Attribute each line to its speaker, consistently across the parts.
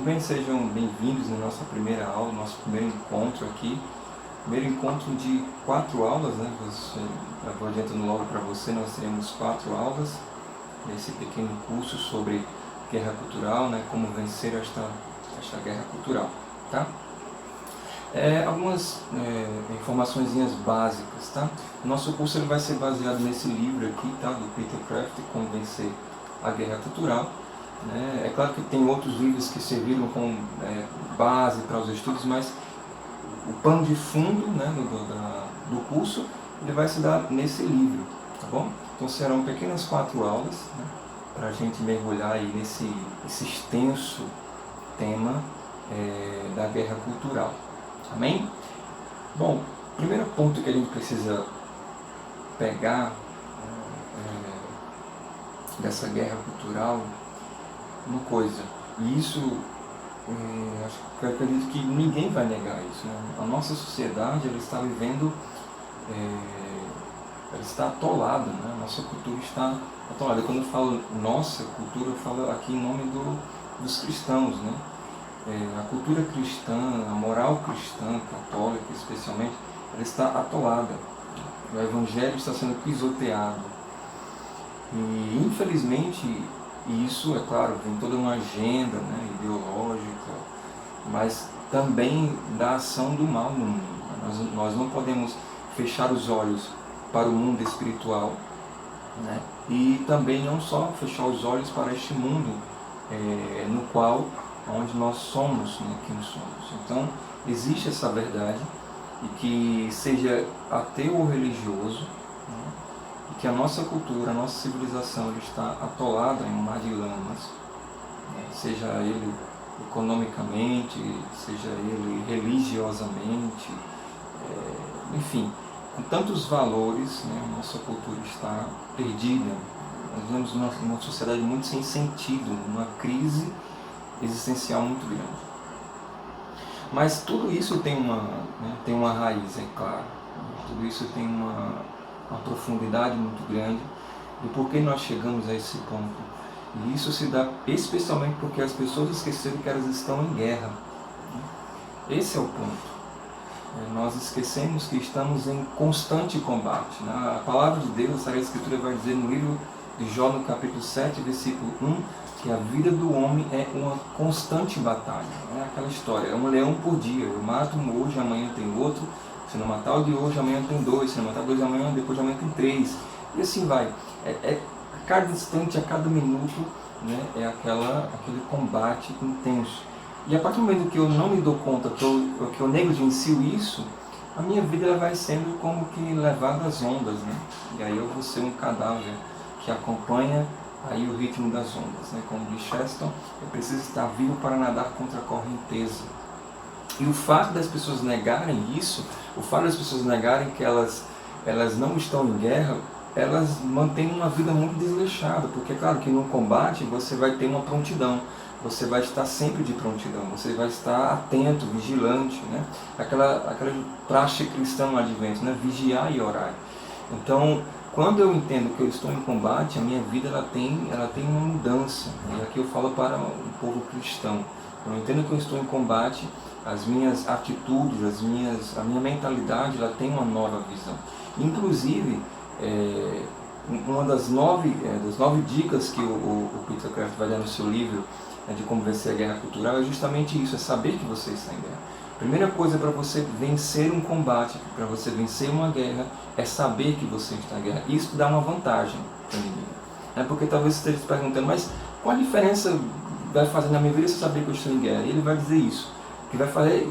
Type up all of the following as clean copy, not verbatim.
Speaker 1: bem? Sejam bem-vindos na nossa primeira aula, nosso primeiro encontro aqui. Primeiro encontro de 4 aulas, né? Já vou adiantando logo para você, nós teremos 4 aulas nesse pequeno curso sobre guerra cultural, né? Como vencer esta guerra cultural, tá? Algumas informaçõezinhas básicas, tá? O nosso curso ele vai ser baseado nesse livro aqui, tá? Do Peter Kraft, Como Vencer a Guerra Cultural. É claro que tem outros livros que serviram como base para os estudos, mas o pano de fundo, né, do curso ele vai se dar nesse livro, tá bom? Então serão pequenas 4 aulas, né, para a gente mergulhar aí nesse extenso tema da guerra cultural. Amém? Bom, o primeiro ponto que a gente precisa pegar dessa guerra cultural, uma coisa, e isso eu acredito que ninguém vai negar isso, né? A nossa sociedade ela está vivendo, ela está atolada, né? A nossa cultura está atolada. Quando eu falo nossa cultura, eu falo aqui em nome dos cristãos, né? A cultura cristã, a moral cristã, católica especialmente, ela está atolada. O evangelho está sendo pisoteado. E infelizmente isso, é claro, vem toda uma agenda, né, ideológica, mas também da ação do mal no mundo. Nós não podemos fechar os olhos para o mundo espiritual, né, e também não só fechar os olhos para este mundo no qual, onde nós somos, né, quem somos. Então, existe essa verdade, e que seja ateu ou religioso, né, que a nossa cultura, a nossa civilização está atolada em um mar de lamas, né? Seja ele economicamente, seja ele religiosamente, enfim, com tantos valores, né? A nossa cultura está perdida. Nós vivemos uma sociedade muito sem sentido, uma crise existencial muito grande. Mas tudo isso tem uma raiz, é claro. Tudo isso tem uma profundidade muito grande do porquê nós chegamos a esse ponto. E isso se dá especialmente porque as pessoas esqueceram que elas estão em guerra. Esse é o ponto. Nós esquecemos que estamos em constante combate. A palavra de Deus, a Sagrada Escritura vai dizer no livro de Jó, no capítulo 7, versículo 1, que a vida do homem é uma constante batalha. É aquela história, é um leão por dia. Eu mato um hoje, amanhã tem outro. Se não matar o de hoje, amanhã tem 2. Se não matar 2 amanhã, depois de amanhã tem 3. E assim vai. A cada instante, a cada minuto, né, é aquele combate intenso. E a partir do momento que eu não me dou conta, que eu negligencio isso, a minha vida ela vai sendo como que levada às ondas, né? E aí eu vou ser um cadáver que acompanha aí o ritmo das ondas, né? Como diz Chesterton, eu preciso estar vivo para nadar contra a correnteza. E o fato das pessoas negarem isso, o fato das pessoas negarem que elas não estão em guerra, elas mantêm uma vida muito desleixada, porque é claro que no combate você vai ter uma prontidão, você vai estar sempre de prontidão, você vai estar atento, vigilante, né? Aquela praxe cristã no advento, né? Vigiar e orar. Então, quando eu entendo que eu estou em combate, a minha vida ela tem uma mudança. E aqui eu falo para o povo cristão. Eu entendo que eu estou em combate, as minhas atitudes, a minha mentalidade, ela tem uma nova visão. Inclusive, uma das 9 dicas que o Peter Kraft vai dar no seu livro, de como vencer a guerra cultural, é justamente isso, é saber que você está em guerra. A primeira coisa para você vencer um combate, para você vencer uma guerra, é saber que você está em guerra. Isso dá uma vantagem para ninguém. Porque talvez você esteja se perguntando, mas qual a diferença vai fazer na minha vida se eu saber que eu estou em guerra? E ele vai dizer isso.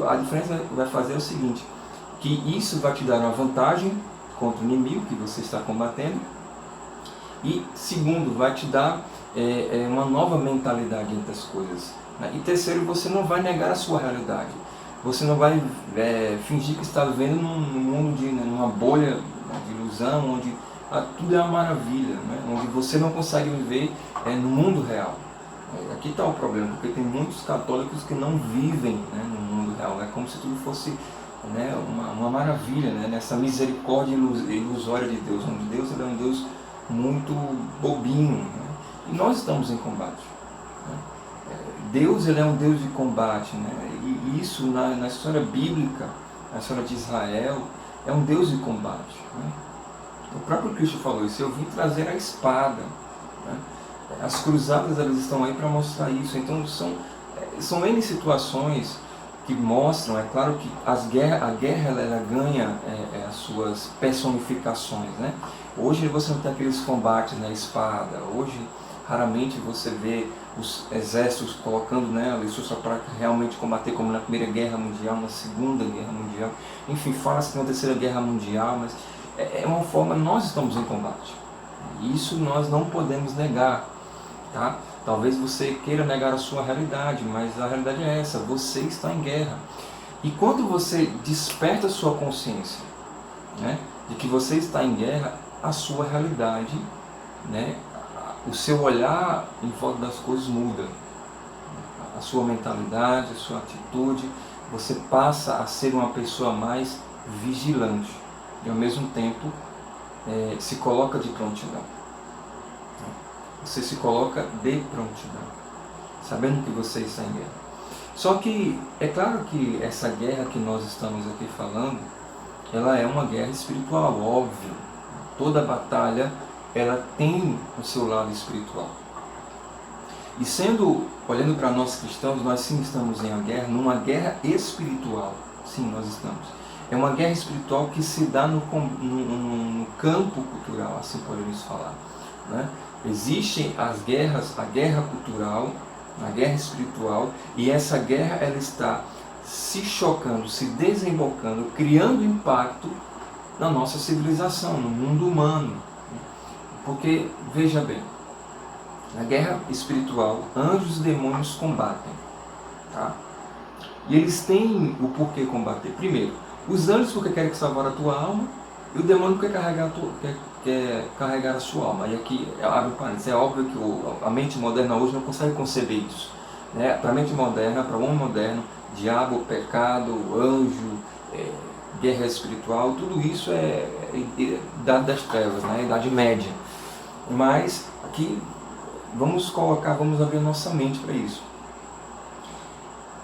Speaker 1: A diferença vai fazer é o seguinte, que isso vai te dar uma vantagem contra o inimigo que você está combatendo, e segundo, vai te dar uma nova mentalidade entre as coisas, né? E terceiro, você não vai negar a sua realidade, você não vai fingir que está vivendo num mundo, numa bolha, né, de ilusão, onde tudo é uma maravilha, né? Onde você não consegue viver no mundo real. Aqui está o problema, porque tem muitos católicos que não vivem, né, no mundo real. É como se tudo fosse, né, uma maravilha, né, nessa misericórdia ilusória de Deus, onde Deus é um Deus muito bobinho, né? E nós estamos em combate, né? Deus, ele é um Deus de combate, né? E isso na história bíblica, na história de Israel, é um Deus de combate, né? O próprio Cristo falou isso: eu vim trazer a espada, né? As cruzadas, elas estão aí para mostrar isso. Então são N situações que mostram, é claro que a guerra ela ganha as suas personificações, né? Hoje você não tem aqueles combates na espada, hoje raramente você vê os exércitos colocando nela isso só para realmente combater, como na Primeira Guerra Mundial, na Segunda Guerra Mundial, enfim, fala-se na Terceira Guerra Mundial, mas é uma forma, nós estamos em combate, e isso nós não podemos negar, tá? Talvez você queira negar a sua realidade, mas a realidade é essa: você está em guerra. E quando você desperta a sua consciência, né, de que você está em guerra, a sua realidade, né, o seu olhar em volta das coisas muda. A sua mentalidade, a sua atitude, você passa a ser uma pessoa mais vigilante e ao mesmo tempo se coloca de prontidão. Você se coloca de prontidão, sabendo que você está em guerra. Só que é claro que essa guerra que nós estamos aqui falando, ela é uma guerra espiritual, óbvio. Toda batalha, ela tem o seu lado espiritual. E olhando para nós cristãos, nós sim estamos em uma guerra, numa guerra espiritual. Sim, nós estamos. É uma guerra espiritual que se dá no campo cultural, assim podemos falar, né? Existem as guerras, a guerra cultural, a guerra espiritual, e essa guerra ela está se chocando, se desembocando, criando impacto na nossa civilização, no mundo humano. Porque, veja bem, na guerra espiritual, anjos e demônios combatem, tá? E eles têm o porquê combater. Primeiro, os anjos porque querem salvar a tua alma, e o demônio quer carregar a sua alma. E aqui, abre parênteses, é óbvio que a mente moderna hoje não consegue conceber isso, né? Para a mente moderna, para o homem moderno, diabo, pecado, anjo, guerra espiritual, tudo isso é idade das trevas, né? Idade média. Mas aqui vamos abrir nossa mente para isso.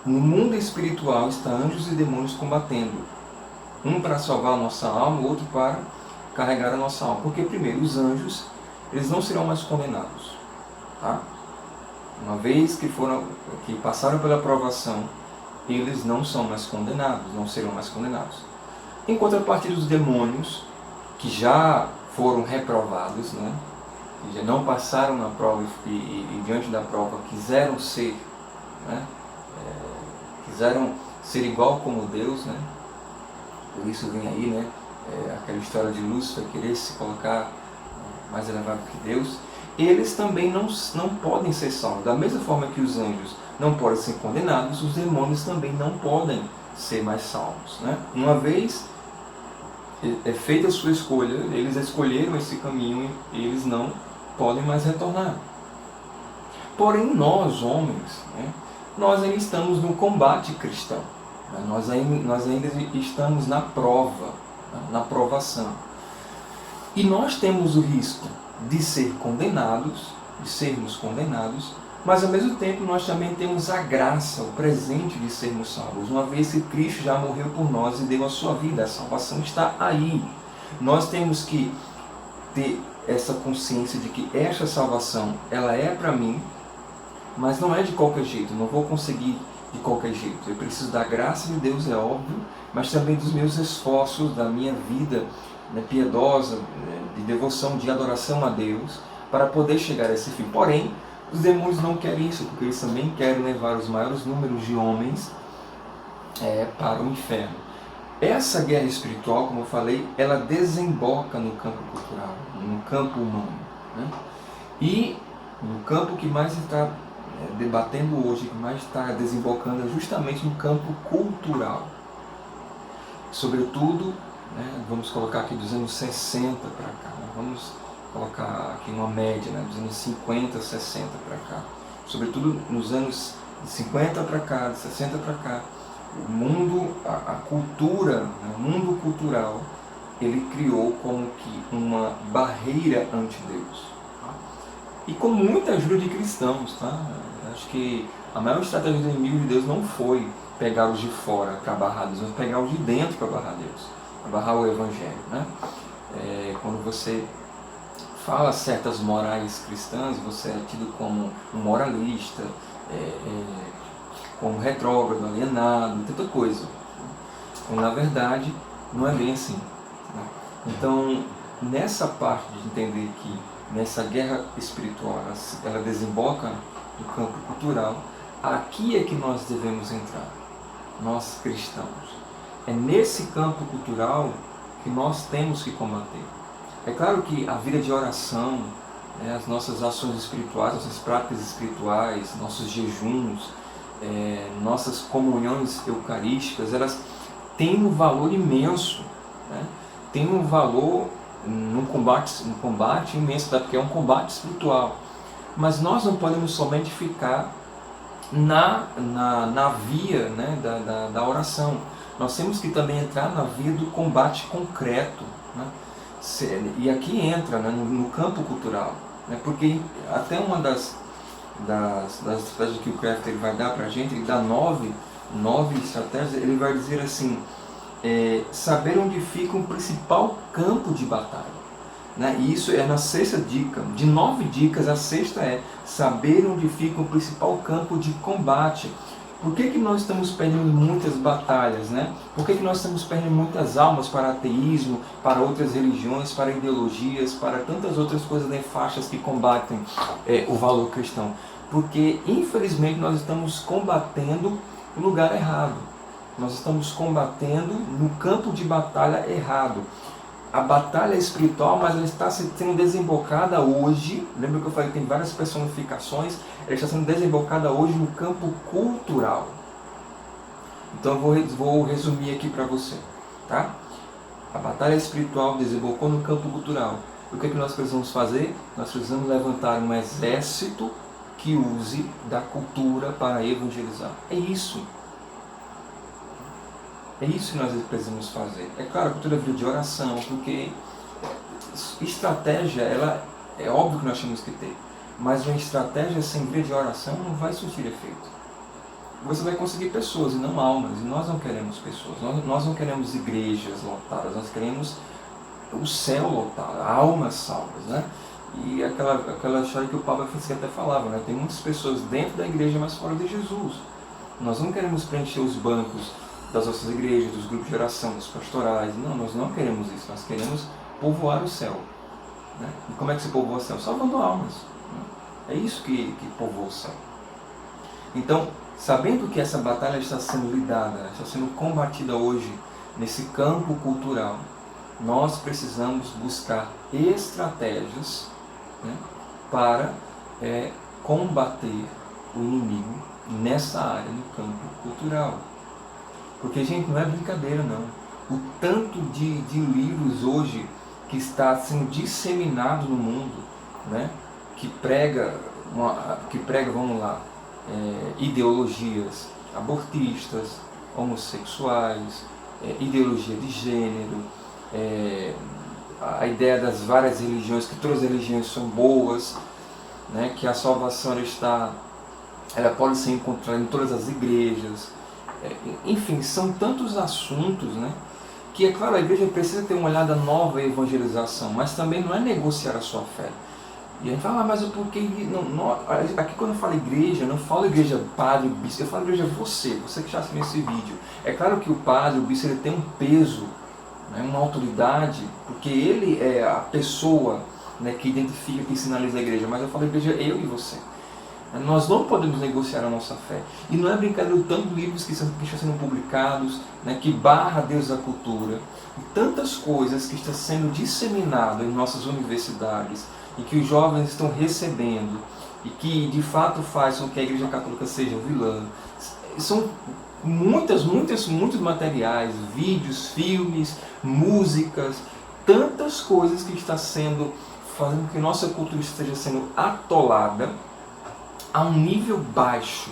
Speaker 1: No mundo espiritual está anjos e demônios combatendo. Um para salvar a nossa alma, o outro para carregar a nossa alma. Porque primeiro, os anjos, eles não serão mais condenados, tá? Uma vez que passaram pela provação, eles não são mais condenados, não serão mais condenados. Em contrapartida, os demônios, que já foram reprovados, né? Que já não passaram na prova e diante da prova quiseram ser, né? Quiseram ser igual como Deus, né? Por isso vem aí, né? Aquela história de Lúcifer querer se colocar mais elevado que Deus. Eles também não podem ser salvos. Da mesma forma que os anjos não podem ser condenados, os demônios também não podem ser mais salvos, né? Uma vez feita a sua escolha, eles escolheram esse caminho e eles não podem mais retornar. Porém, nós homens, né, nós ainda estamos no combate cristão, né? Nós ainda estamos na prova, né, na provação. E nós temos o risco de sermos condenados, mas ao mesmo tempo nós também temos a graça, o presente de sermos salvos, uma vez que Cristo já morreu por nós e deu a sua vida. A salvação está aí. Nós temos que ter essa consciência de que esta salvação, ela é para mim, mas não é de qualquer jeito, não vou conseguir de qualquer jeito. Eu preciso da graça de Deus, é óbvio, mas também dos meus esforços, da minha vida, né, piedosa, de devoção, de adoração a Deus, para poder chegar a esse fim. Porém, os demônios não querem isso, porque eles também querem levar os maiores números de homens para o inferno. Essa guerra espiritual, como eu falei, ela desemboca no campo cultural, no campo humano, né? E no campo que mais está debatendo hoje, que mais está desembocando, é justamente no campo cultural. Sobretudo, né, vamos colocar aqui dos anos 60 para cá, né? Vamos colocar aqui uma média, né, dos anos 50, 60 para cá. Sobretudo nos anos 50 para cá, de 60 para cá, o mundo, a cultura, né, o mundo cultural, ele criou como que uma barreira ante Deus. Tá? E com muita ajuda de cristãos, tá? Acho que a maior estratégia do inimigo de Deus não foi pegar os de fora para barrar Deus, mas pegar os de dentro para barrar Deus, para barrar o Evangelho, né? Quando você fala certas morais cristãs, você é tido como um moralista, como retrógrado, alienado, tanta coisa. Então, na verdade, não é bem assim, né? Então, nessa parte de entender que nessa guerra espiritual ela desemboca no campo cultural, aqui é que nós devemos entrar, nós cristãos. É nesse campo cultural que nós temos que combater. É claro que a vida de oração, as nossas ações espirituais, nossas práticas espirituais, nossos jejuns, nossas comunhões eucarísticas, elas têm um valor imenso, né? Tem um valor num combate imenso, porque é um combate espiritual. Mas nós não podemos somente ficar na via, né, da oração. Nós temos que também entrar na via do combate concreto, né? E aqui entra, né, no campo cultural, né? Porque até uma das estratégias que o Crafter vai dar para a gente, ele dá nove estratégias, ele vai dizer assim, saber onde fica o principal campo de batalha, né? E isso é na sexta dica. De 9 dicas, a sexta é saber onde fica o principal campo de combate. Por que nós estamos perdendo muitas batalhas, né? Por que nós estamos perdendo muitas almas para ateísmo, para outras religiões, para ideologias, para tantas outras coisas nefastas que combatem o valor cristão? Porque, infelizmente, nós estamos combatendo o lugar errado. Nós estamos combatendo no campo de batalha errado. A batalha é espiritual, mas ela está sendo desembocada hoje. Lembra que eu falei que tem várias personificações? Ela está sendo desembocada hoje no campo cultural. Então eu vou resumir aqui para você, tá? A batalha espiritual desembocou no campo cultural. O que nós precisamos fazer? Nós precisamos levantar um exército que use da cultura para evangelizar. É isso. É isso que nós precisamos fazer. É claro, a cultura vida de oração, porque estratégia, ela é óbvio que nós temos que ter, mas uma estratégia sem vida de oração não vai surtir efeito. Você vai conseguir pessoas e não almas, e nós não queremos pessoas, nós não queremos igrejas lotadas, nós queremos o céu lotado, almas salvas, né? E aquela história que o Papa Francisco até falava, né? Tem muitas pessoas dentro da igreja, mas fora de Jesus. Nós não queremos preencher os bancos das nossas igrejas, dos grupos de oração, dos pastorais. Não, nós não queremos isso. Nós queremos povoar o céu, né? E como é que se povoa o céu? Salvando almas, né? É isso que povoa o céu. Então, sabendo que essa batalha está sendo lidada, está sendo combatida hoje nesse campo cultural, nós precisamos buscar estratégias, né, para combater o inimigo nessa área, no campo cultural. Porque, gente, não é brincadeira, não. O tanto de livros hoje que está sendo disseminado no mundo, né, que prega, vamos lá, ideologias abortistas, homossexuais, ideologia de gênero, a ideia das várias religiões, que todas as religiões são boas, né, que a salvação ela pode ser encontrada em todas as igrejas. Enfim, são tantos assuntos, né, que, é claro, a igreja precisa ter uma olhada nova em evangelização, mas também não é negociar a sua fé. E a gente fala, mas por que aqui quando eu falo igreja, eu não falo igreja padre, bispo, eu falo igreja você que está assistindo esse vídeo. É claro que o padre, o bispo, ele tem um peso, né, uma autoridade, porque ele é a pessoa, né, que identifica, que sinaliza a igreja, mas eu falo igreja eu e você. Nós não podemos negociar a nossa fé. E não é brincadeira o tanto de livros que estão sendo publicados, né, que barra Deus da cultura, e tantas coisas que estão sendo disseminadas em nossas universidades, e que os jovens estão recebendo, e que de fato faz com que a Igreja Católica seja vilã. São muitos materiais, vídeos, filmes, músicas, tantas coisas que estão fazendo com que nossa cultura esteja sendo atolada a um nível baixo,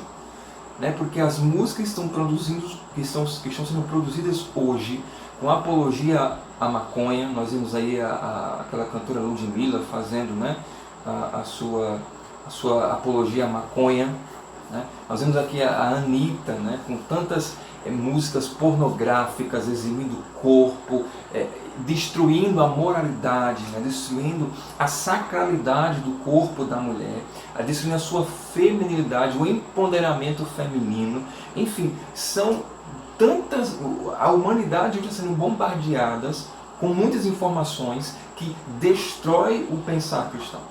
Speaker 1: né? Porque as músicas que estão sendo produzidas hoje com apologia à maconha. Nós vimos aí aquela cantora Ludmilla fazendo, né, a sua apologia à maconha, né? Nós vemos aqui a Anitta, né, com tantas músicas pornográficas, exibindo o corpo, destruindo a moralidade, né, destruindo a sacralidade do corpo da mulher, destruindo a sua feminilidade, o empoderamento feminino. Enfim, são tantas... A humanidade está sendo bombardeada com muitas informações que destrói o pensar cristão.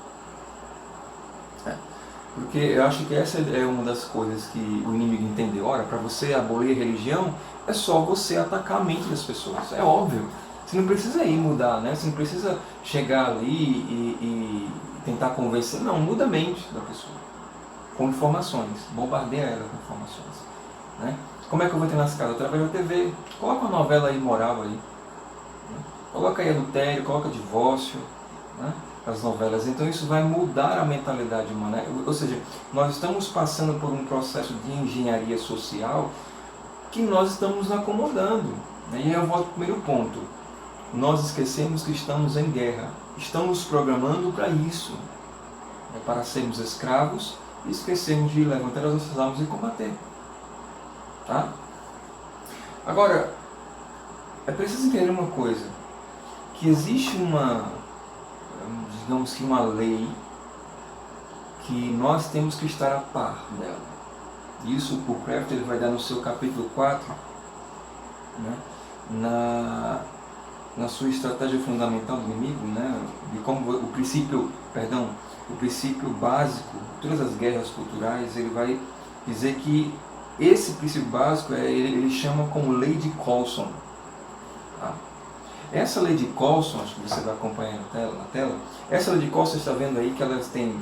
Speaker 1: Porque eu acho que essa é uma das coisas que o inimigo entendeu. Ora, para você abolir a religião, é só você atacar a mente das pessoas. É óbvio. Você não precisa ir mudar, né? Você não precisa chegar ali e tentar convencer. Não, muda a mente da pessoa. Com informações. Bombardeia ela com informações. Né? Como é que eu vou ter nas casas? Através da TV. Coloca uma novela aí moral aí. Né? Coloca aí adultério, coloca divórcio. Né? As novelas. Então isso vai mudar a mentalidade humana. Ou seja, nós estamos passando por um processo de engenharia social que nós estamos nos acomodando. E aí eu volto ao primeiro ponto. Nós esquecemos que estamos em guerra. Estamos programando para isso. Para sermos escravos e esquecemos de levantar as nossas armas e combater. Tá? Agora, é preciso entender uma coisa. Que existe digamos que uma lei que nós temos que estar a par dela. Isso o Kraft ele vai dar no seu capítulo 4, né, na sua estratégia fundamental do inimigo, né, de como o princípio básico de todas as guerras culturais. Ele vai dizer que esse princípio básico ele chama como lei de Colson. Tá? Essa lei de Colson, acho que você vai acompanhar na tela, essa lei de Colson, você está vendo aí que elas têm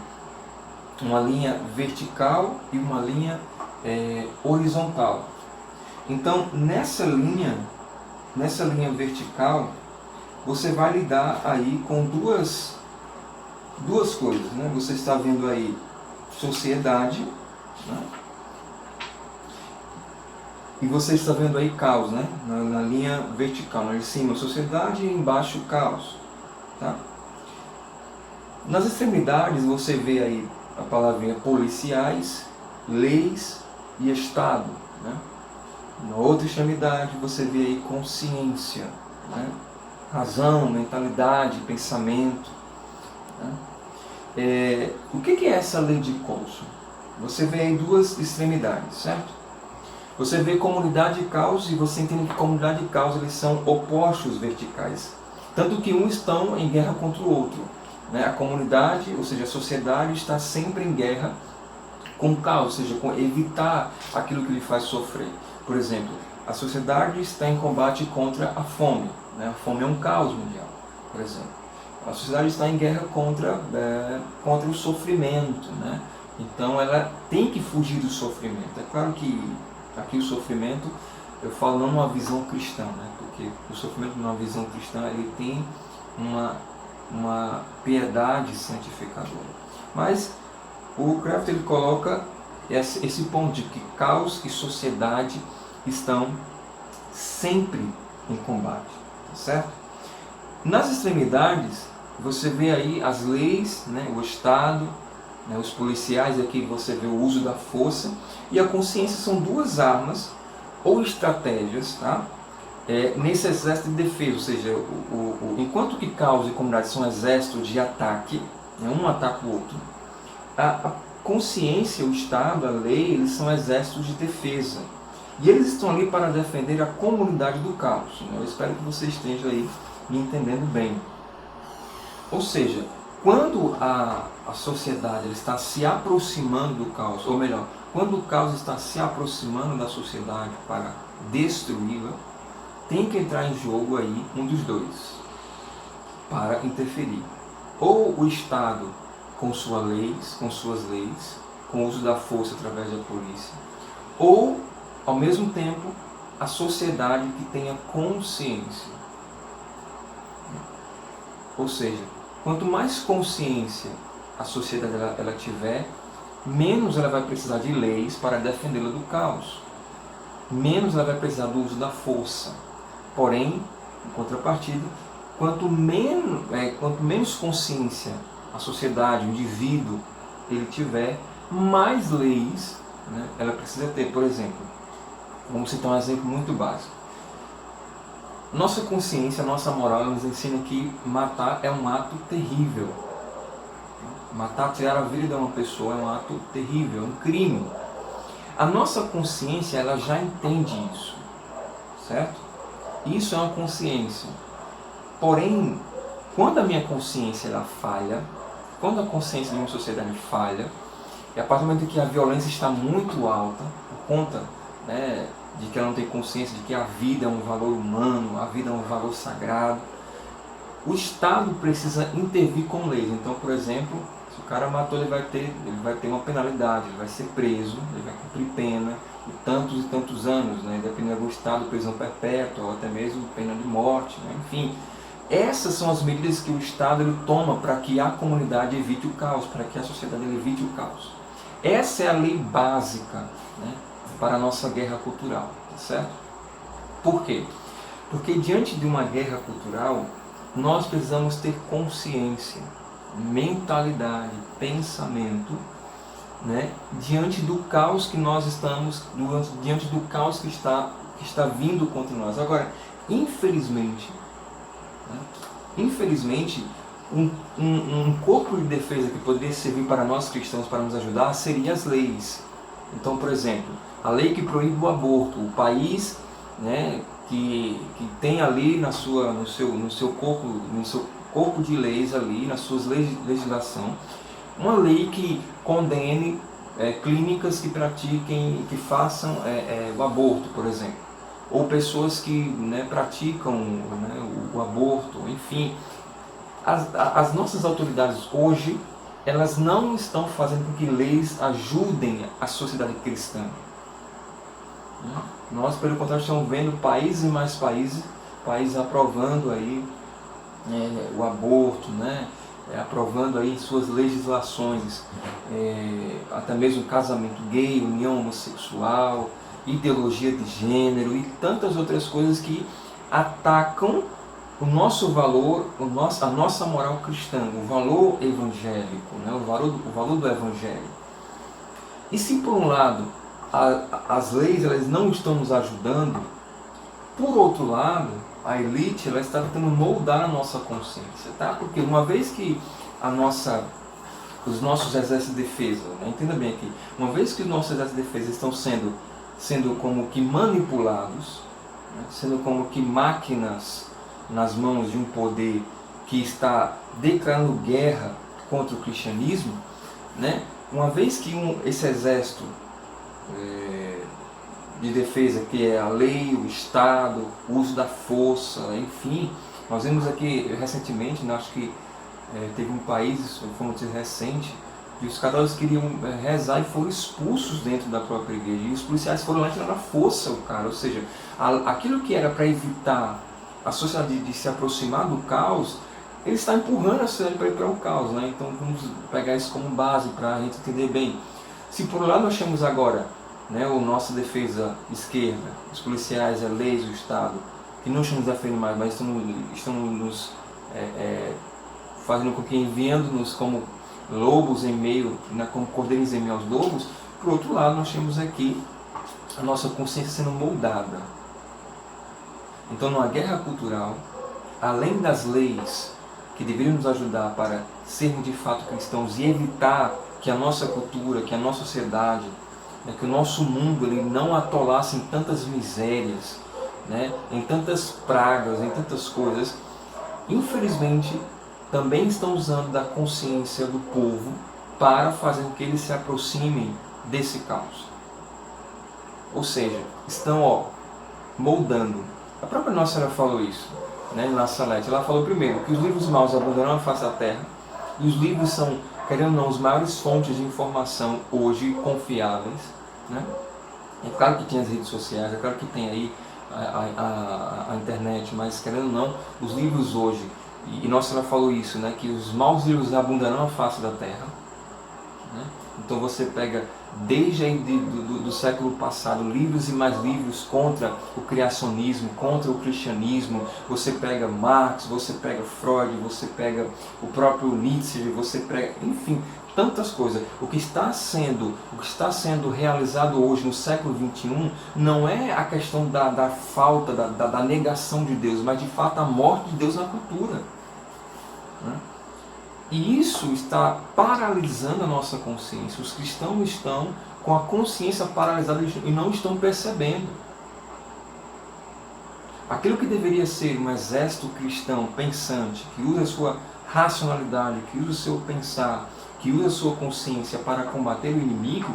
Speaker 1: uma linha vertical e uma linha horizontal. Então, nessa linha vertical, você vai lidar aí com duas coisas. Né? Você está vendo aí sociedade, né? E você está vendo aí caos, né? Na linha vertical, lá em cima sociedade e embaixo caos. Tá? Nas extremidades você vê aí a palavrinha policiais, leis e Estado. Né? Na outra extremidade você vê aí consciência, né? Razão, mentalidade, pensamento. Né? O que é essa lei de Colson? Você vê aí duas extremidades, certo? Você vê comunidade e caos e você entende que comunidade e caos eles são opostos verticais. Tanto que uns estão em guerra contra o outro. Né? A comunidade, ou seja, a sociedade está sempre em guerra com o caos, ou seja, com evitar aquilo que lhe faz sofrer. Por exemplo, a sociedade está em combate contra a fome. Né? A fome é um caos mundial, por exemplo. A sociedade está em guerra contra o sofrimento. Né? Então ela tem que fugir do sofrimento. É claro que aqui o sofrimento, eu falo não numa visão cristã, né? Porque o sofrimento numa visão cristã ele tem uma piedade santificadora. Mas o Kraft ele coloca esse ponto de que caos e sociedade estão sempre em combate, tá certo? Nas extremidades você vê aí as leis, né? O Estado, né? Os policiais, aqui você vê o uso da força, e a consciência são duas armas ou estratégias, tá? Nesse exército de defesa, ou seja, enquanto que caos e comunidade são exércitos de ataque, né? Um ataca o outro, a consciência, o Estado, a lei, eles são exércitos de defesa. E eles estão ali para defender a comunidade do caos. Né? Eu espero que você esteja aí me entendendo bem. Ou seja, quando a sociedade ela está se aproximando do caos, ou melhor, quando o caos está se aproximando da sociedade para destruí-la, tem que entrar em jogo aí um dos dois para interferir. Ou o Estado com suas leis, com o uso da força através da polícia, ou, ao mesmo tempo, a sociedade que tenha consciência. Ou seja, quanto mais consciência a sociedade ela tiver, menos ela vai precisar de leis para defendê-la do caos. Menos ela vai precisar do uso da força. Porém, em contrapartida, quanto menos consciência a sociedade, o indivíduo, ele tiver, mais leis né? Ela precisa ter, por exemplo, vamos citar um exemplo muito básico. Nossa consciência, nossa moral nos ensina que matar é um ato terrível. Matar, tirar a vida de uma pessoa é um ato terrível, é um crime. A nossa consciência, ela já entende isso, certo? Isso é uma consciência. Porém, quando a minha consciência ela falha, quando a consciência de uma sociedade falha, e a partir do momento que a violência está muito alta, por conta, né, de que ela não tem consciência de que a vida é um valor humano, a vida é um valor sagrado, o Estado precisa intervir com leis. Então, por exemplo, se o cara matou, ele vai ter uma penalidade, ele vai ser preso, ele vai cumprir pena de tantos e tantos anos, né, dependendo do Estado, prisão perpétua, ou até mesmo pena de morte, né, enfim. Essas são as medidas que o Estado ele toma para que a comunidade evite o caos, para que a sociedade evite o caos. Essa é a lei básica, né, para a nossa guerra cultural, certo? Por quê? Porque diante de uma guerra cultural, nós precisamos ter consciência, mentalidade, pensamento, né, diante do caos que nós estamos, diante do caos que está vindo contra nós. Agora, infelizmente, um corpo de defesa que poderia servir para nós cristãos, para nos ajudar, seria as leis. Então, por exemplo, a lei que proíbe o aborto, o país, né, que tem ali no seu corpo de leis, ali, na sua legislação, uma lei que condene clínicas que pratiquem, que façam o aborto, por exemplo. Ou pessoas que, né, praticam, né, o aborto, enfim. As nossas autoridades hoje, elas não estão fazendo com que leis ajudem a sociedade cristã. Nós, pelo contrário, estamos vendo países e mais países aprovando aí o aborto, né, aprovando aí suas legislações, até mesmo casamento gay, união homossexual, ideologia de gênero e tantas outras coisas que atacam o nosso valor, a nossa moral cristã, o valor evangélico, né? o valor do evangelho. E se por um lado as leis elas não estão nos ajudando, por outro lado, a elite ela está tentando moldar a nossa consciência, tá? Porque uma vez que os nossos exércitos de defesa, né? Entenda bem aqui, uma vez que os nossos exércitos de defesa estão sendo como que manipulados, né? Sendo como que máquinas nas mãos de um poder que está declarando guerra contra o cristianismo, né? Uma vez que esse exército de defesa, que é a lei, o Estado, o uso da força, enfim, nós vimos aqui recentemente, né, acho que teve um país, foi uma notícia recente, que os católicos queriam rezar e foram expulsos dentro da própria igreja, e os policiais foram lá e tiraram a força o cara, ou seja, aquilo que era para evitar a sociedade de se aproximar do caos, ele está empurrando a sociedade para ir para o caos, né? Então vamos pegar isso como base para a gente entender bem. Se por um lado nós temos agora, né, a nossa defesa esquerda, os policiais, as leis, o Estado, que não estão nos defendendo mais, mas estão nos fazendo com que enviando-nos como lobos em meio, né, como cordeiros em meio aos lobos, por outro lado nós temos aqui a nossa consciência sendo moldada. Então, numa guerra cultural, além das leis que deveriam nos ajudar para sermos de fato cristãos e evitar que a nossa cultura, que a nossa sociedade, né, que o nosso mundo ele não atolasse em tantas misérias, né, em tantas pragas, em tantas coisas, infelizmente também estão usando da consciência do povo para fazer com que eles se aproximem desse caos. Ou seja, estão moldando. A própria Nossa Senhora falou isso, né, na Salete. Ela falou primeiro que os livros maus abundarão a face da terra, e os livros são, querendo ou não, as maiores fontes de informação hoje confiáveis, né? É claro que tem as redes sociais, é claro que tem aí a internet, mas querendo ou não, os livros hoje, e Nossa Senhora falou isso, né, que os maus livros abundarão a face da terra, né? Então você pega desde aí do século passado livros e mais livros contra o criacionismo, contra o cristianismo. Você pega Marx, você pega Freud, você pega o próprio Nietzsche, você pega, enfim, tantas coisas. O que está sendo realizado hoje no século XXI não é a questão da falta, da negação de Deus, mas de fato a morte de Deus na cultura. Né? E isso está paralisando a nossa consciência. Os cristãos estão com a consciência paralisada e não estão percebendo. Aquilo que deveria ser um exército cristão pensante, que usa a sua racionalidade, que usa o seu pensar, que usa a sua consciência para combater o inimigo,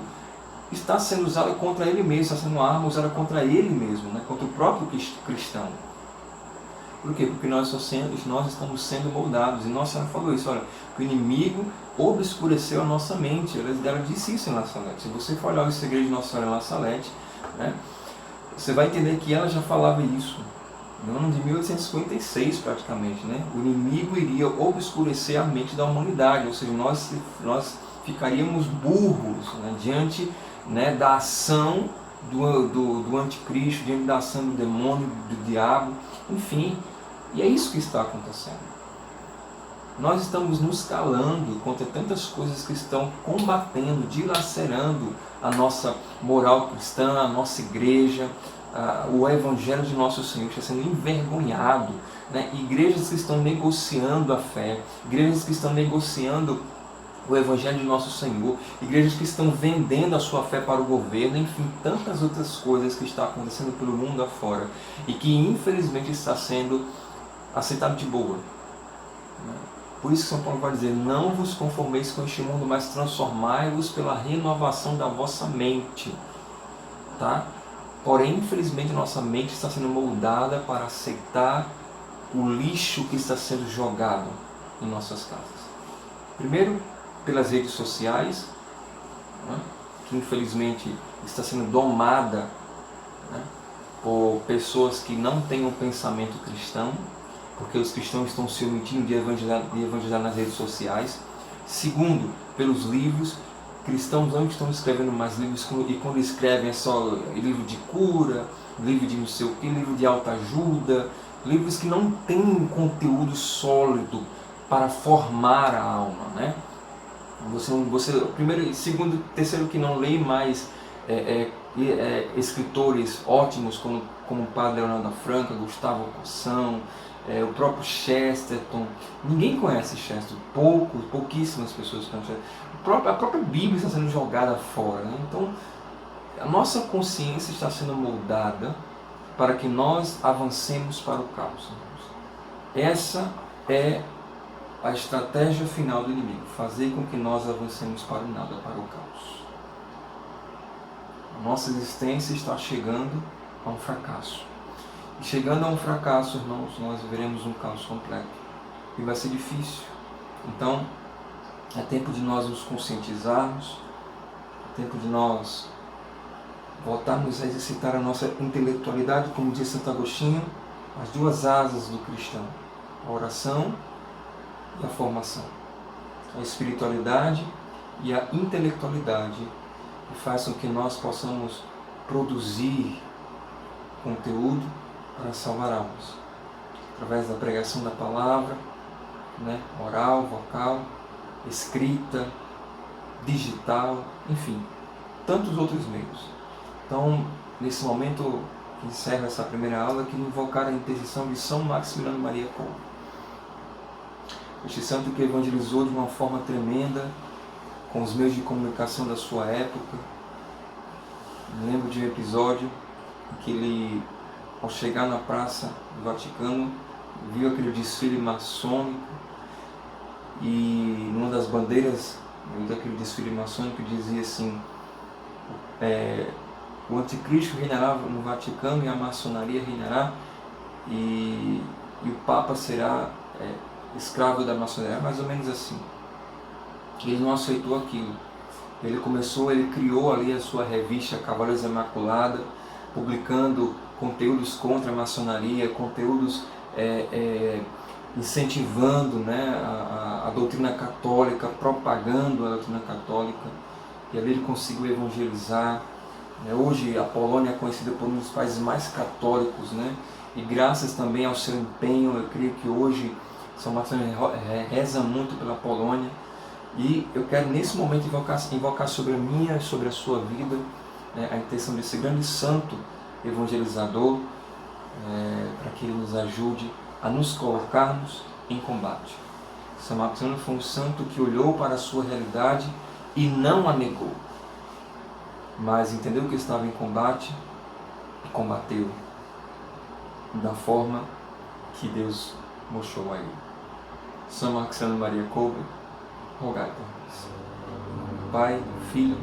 Speaker 1: está sendo usado contra ele mesmo, está sendo uma arma usada contra ele mesmo, né? Contra o próprio cristão. Por quê? Porque nós estamos sendo moldados. E Nossa Senhora falou isso, olha, que o inimigo obscureceu a nossa mente. Ela disse isso em La Salette. Se você for olhar o segredo de Nossa Senhora em La Salette, né, você vai entender que ela já falava isso. No ano de 1856, praticamente, né? O inimigo iria obscurecer a mente da humanidade, ou seja, nós ficaríamos burros, né, diante, né, da ação do anticristo, diante da ação do demônio, do diabo, enfim. E é isso que está acontecendo. Nós estamos nos calando contra tantas coisas que estão combatendo, dilacerando a nossa moral cristã, a nossa igreja, o Evangelho de Nosso Senhor está sendo envergonhado, né? Igrejas que estão negociando a fé, igrejas que estão negociando o Evangelho de Nosso Senhor, igrejas que estão vendendo a sua fé para o governo, enfim, tantas outras coisas que estão acontecendo pelo mundo afora e que infelizmente está sendo aceitado de boa. Por isso que São Paulo vai dizer, não vos conformeis com este mundo, mas transformai-vos pela renovação da vossa mente. Tá? Porém, infelizmente, nossa mente está sendo moldada para aceitar o lixo que está sendo jogado em nossas casas. Primeiro, pelas redes sociais, né, que infelizmente está sendo domada, né, por pessoas que não têm um pensamento cristão, porque os cristãos estão se omitindo de evangelizar nas redes sociais. Segundo, pelos livros. Cristãos não estão escrevendo mais livros, e quando escrevem é só livro de cura, livro de não sei o que, livro de autoajuda, livros que não têm um conteúdo sólido para formar a alma, né? Primeiro, segundo, terceiro, que não lê mais escritores ótimos como o Padre Leonardo da Franca, Gustavo Corsão, o próprio Chesterton. Ninguém conhece Chesterton, pouquíssimas pessoas conhecem Chesterton. A própria Bíblia está sendo jogada fora, né? Então, a nossa consciência está sendo moldada para que nós avancemos para o caos. Essa é a estratégia final do inimigo, fazer com que nós avancemos para o nada, para o caos. A nossa existência está chegando a um fracasso. E chegando a um fracasso, irmãos, nós veremos um caos completo. E vai ser difícil. Então, é tempo de nós nos conscientizarmos, é tempo de nós voltarmos a exercitar a nossa intelectualidade, como diz Santo Agostinho, as duas asas do cristão, a oração e a formação, a espiritualidade e a intelectualidade, que façam que nós possamos produzir conteúdo para salvar almas, através da pregação da palavra, né, oral, vocal, escrita, digital, enfim, tantos outros meios. Então, nesse momento, encerro essa primeira aula, que invocar a intercessão de São Maximiliano Maria Kolbe. Este santo que evangelizou de uma forma tremenda, com os meios de comunicação da sua época. Me lembro de um episódio em que ele, ao chegar na Praça do Vaticano, viu aquele desfile maçônico, e numa das bandeiras daquele desfile maçônico dizia assim, o anticristo reinará no Vaticano e a maçonaria reinará, e o Papa será escravo da maçonaria, mais ou menos assim. Ele não aceitou aquilo. Ele criou ali a sua revista Cavaleiros Imaculada, publicando conteúdos contra a maçonaria, conteúdos incentivando, né, a doutrina católica, propagando a doutrina católica, e ali ele conseguiu evangelizar. Hoje a Polônia é conhecida por um dos países mais católicos, né, e graças também ao seu empenho, eu creio que hoje São Maximiliano reza muito pela Polônia, E eu quero nesse momento invocar sobre a minha e sobre a sua vida, né, a intenção desse grande santo evangelizador, para que ele nos ajude a nos colocarmos em combate. São Maximiliano foi um santo que olhou para a sua realidade e não a negou, mas entendeu que estava em combate e combateu da forma que Deus mostrou a ele. São Maximiliano Maria Kolbe, rogai por nós. Pai, Filho